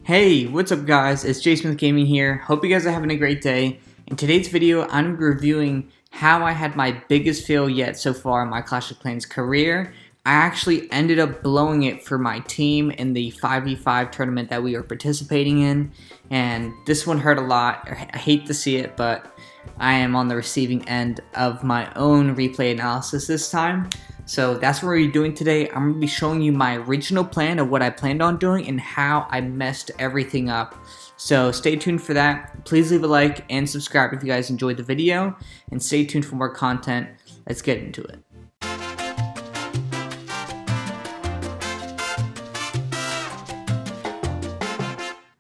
Hey, what's up guys? It's Jsmith Gaming here. Hope you guys are having a great day. In today's video, I'm going to be reviewing how I had my biggest fail yet so far in my Clash of Clans career. I actually ended up blowing it for my team in the 5v5 tournament that we were participating in, and this one hurt a lot. I hate to see it, but I am on the receiving end of my own replay analysis this time. So that's what we're doing today. I'm going to be showing you my original plan of what I planned on doing and how I messed everything up. So stay tuned for that. Please leave a like and subscribe if you guys enjoyed the video, and stay tuned for more content. Let's get into it.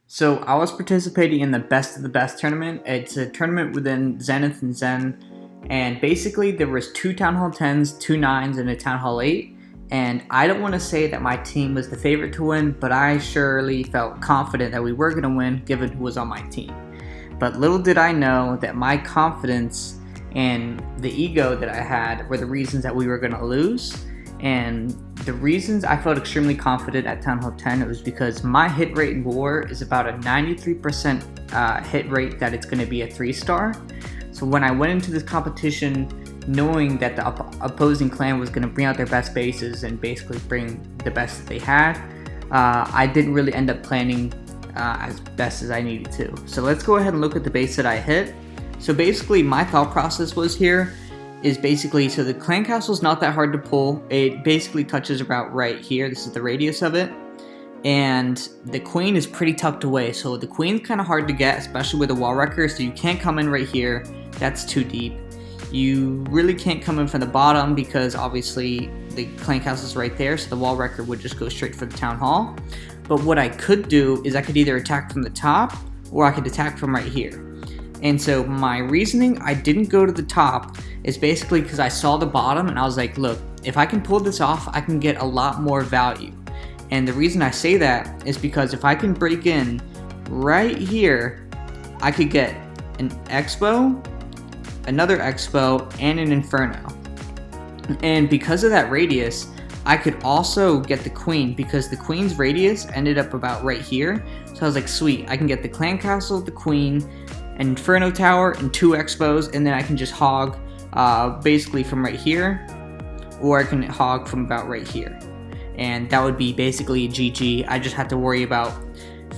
So I was participating in the Best of the Best tournament. It's a tournament within Zenith and Zen. And basically there was 2 Town Hall 10s, 2 9s, and a Town Hall 8. And I don't want to say that my team was the favorite to win, but I surely felt confident that we were going to win given who was on my team. But little did I know that my confidence and the ego that I had were the reasons that we were going to lose. And the reasons I felt extremely confident at Town Hall 10 was because my hit rate in war is about a 93% hit rate that it's going to be a 3-star. So when I went into this competition knowing that the opposing clan was going to bring out their best bases and basically bring the best that they had, I didn't really end up planning as best as I needed to. So let's go ahead and look at the base that I hit. So basically my thought process was here is basically, so the clan castle is not that hard to pull. It basically touches about right here. This is the radius of it. And the queen is pretty tucked away, so the queen's kind of hard to get, especially with a wall wrecker, so you can't come in right here. That's too deep. You really can't come in from the bottom because obviously the clan castle is right there, so the wall wrecker would just go straight for the town hall. But what I could do is I could either attack from the top or I could attack from right here. And so my reasoning I didn't go to the top is basically because I saw the bottom and I was like, look, if I can pull this off, I can get a lot more value. And the reason I say that is because if I can break in right here, I could get an Expo, another Expo, and an Inferno. And because of that radius, I could also get the queen because the queen's radius ended up about right here. So I was like, sweet, I can get the clan castle, the queen, an Inferno tower, and 2 Expos, and then I can just hog basically from right here, or I can hog from about right here. And that would be basically a GG. I just have to worry about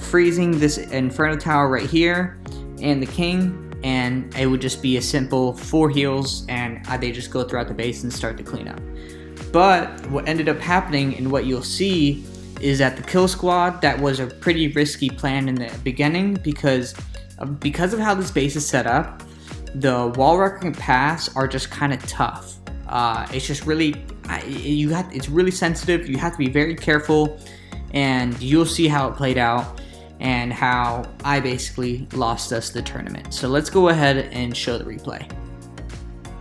freezing this Inferno tower right here and the king, and it would just be a simple 4 heals, and they just go throughout the base and start to clean up. But what ended up happening and what you'll see is that the kill squad, that was a pretty risky plan in the beginning because of how this base is set up. The wall wrecker and pass are just kind of tough. It's just really it's really sensitive. You have to be very careful, and you'll see how it played out and how I basically lost us the tournament. So let's go ahead and show the replay.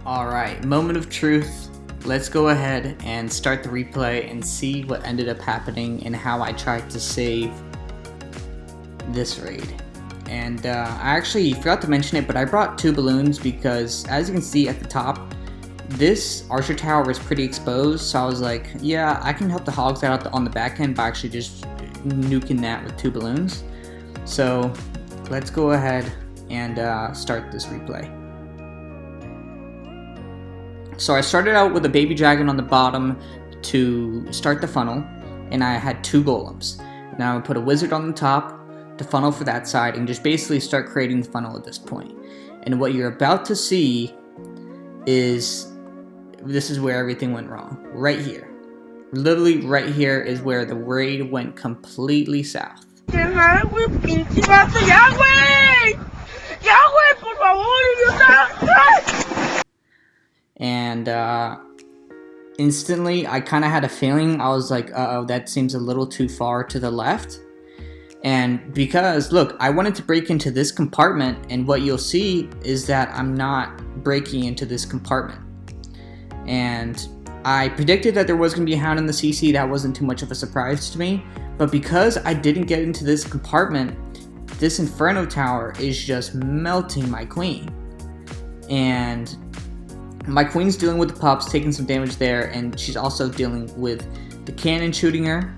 Alright, moment of truth. Let's go ahead and start the replay and see what ended up happening and how I tried to save this raid. And I actually forgot to mention it, but I brought 2 balloons because, as you can see at the top, this archer tower was pretty exposed, so I was like, yeah, I can help the hogs out on the back end by actually just nuking that with 2 balloons. So let's go ahead and start this replay. So I started out with a baby dragon on the bottom to start the funnel, and I had 2 golems. Now I put a wizard on the top to funnel for that side and just basically start creating the funnel at this point. And what you're about to see is, this is where everything went wrong. Right here. Literally right here is where the raid went completely south. And instantly I kind of had a feeling. I was like, uh-oh, that seems a little too far to the left. And because, look, I wanted to break into this compartment, and what you'll see is that I'm not breaking into this compartment. And I predicted that there was going to be a hound in the CC. That wasn't too much of a surprise to me. But because I didn't get into this compartment, this Inferno tower is just melting my queen. And my queen's dealing with the pups, taking some damage there, and she's also dealing with the cannon shooting her.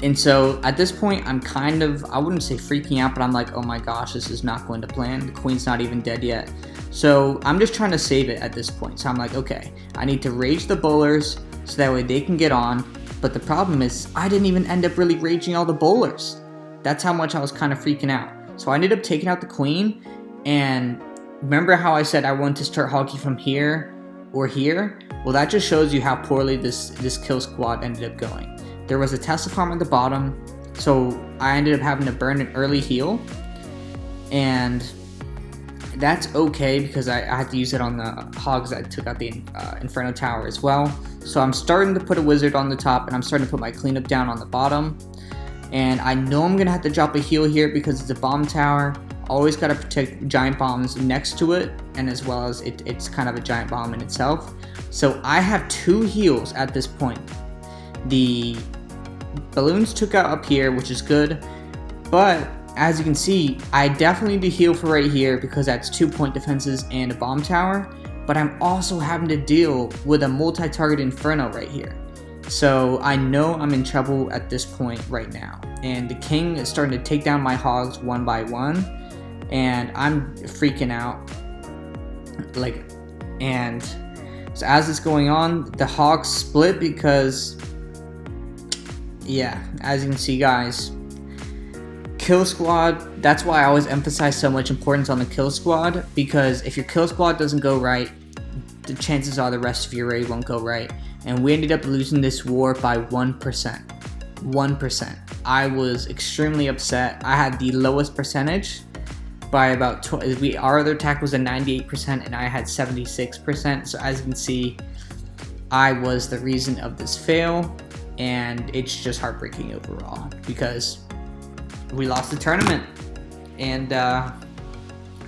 And so at this point, I'm kind of, I wouldn't say freaking out, but I'm like, oh my gosh, this is not going to plan. The queen's not even dead yet. So I'm just trying to save it at this point. So I'm like, okay, I need to rage the bowlers so that way they can get on. But the problem is I didn't even end up really raging all the bowlers. That's how much I was kind of freaking out. So I ended up taking out the queen. And remember how I said I wanted to start hockey from here or here? Well, that just shows you how poorly this kill squad ended up going. There was a Tesla farm at the bottom, so I ended up having to burn an early heal, and that's okay because I had to use it on the hogs that took out the Inferno Tower as well. So I'm starting to put a wizard on the top, and I'm starting to put my cleanup down on the bottom. And I know I'm going to have to drop a heal here because it's a bomb tower. Always got to protect giant bombs next to it, and as well as it's kind of a giant bomb in itself. So I have 2 heals at this point. The balloons took out up here, which is good, but as you can see, I definitely need to heal for right here because that's 2-point defenses and a bomb tower, but I'm also having to deal with a multi-target Inferno right here. So I know I'm in trouble at this point right now, and the king is starting to take down my hogs one by one, and I'm freaking out. And so as it's going on, the hogs split because, yeah, as you can see, guys, kill squad, that's why I always emphasize so much importance on the kill squad, because if your kill squad doesn't go right, the chances are the rest of your raid won't go right. And we ended up losing this war by 1%. 1%. I was extremely upset. I had the lowest percentage by about our other attack was a 98% and I had 76%. So as you can see, I was the reason of this fail, and it's just heartbreaking overall because we lost the tournament. And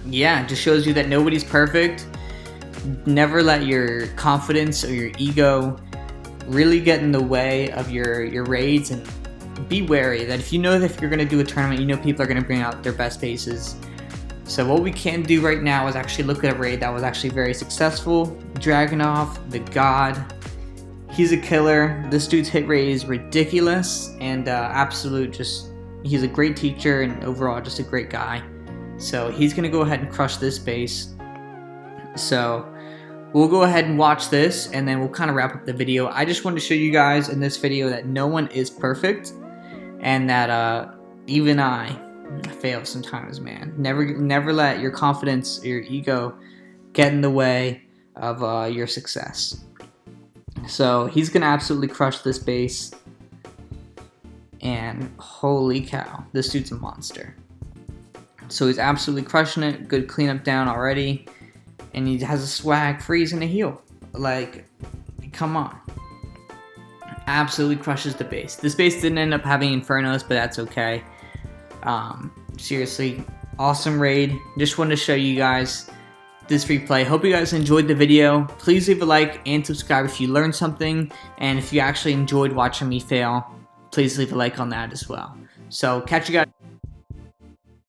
yeah, it just shows you that nobody's perfect. Never let your confidence or your ego really get in the way of your raids, and be wary that if you know that if you're going to do a tournament, you know people are going to bring out their best bases. So what we can do right now is actually look at a raid that was actually very successful. Dragunov, the god, he's a killer. This dude's hit rate is ridiculous, and he's a great teacher and overall just a great guy. So he's going to go ahead and crush this base. So we'll go ahead and watch this, and then we'll kind of wrap up the video. I just wanted to show you guys in this video that no one is perfect, and that even I fail sometimes, man. Never let your confidence or your ego get in the way of your success. So he's gonna absolutely crush this base, and holy cow, this dude's a monster. So he's absolutely crushing it. Good cleanup down already, and he has a swag, freeze, and a heal. Like, come on. Absolutely crushes the base. This base didn't end up having Infernos, but that's okay. Seriously, awesome raid. Just wanted to show you guys this replay. Hope you guys enjoyed the video. Please leave a like and subscribe if you learned something. And if you actually enjoyed watching me fail, please leave a like on that as well. So, catch you guys.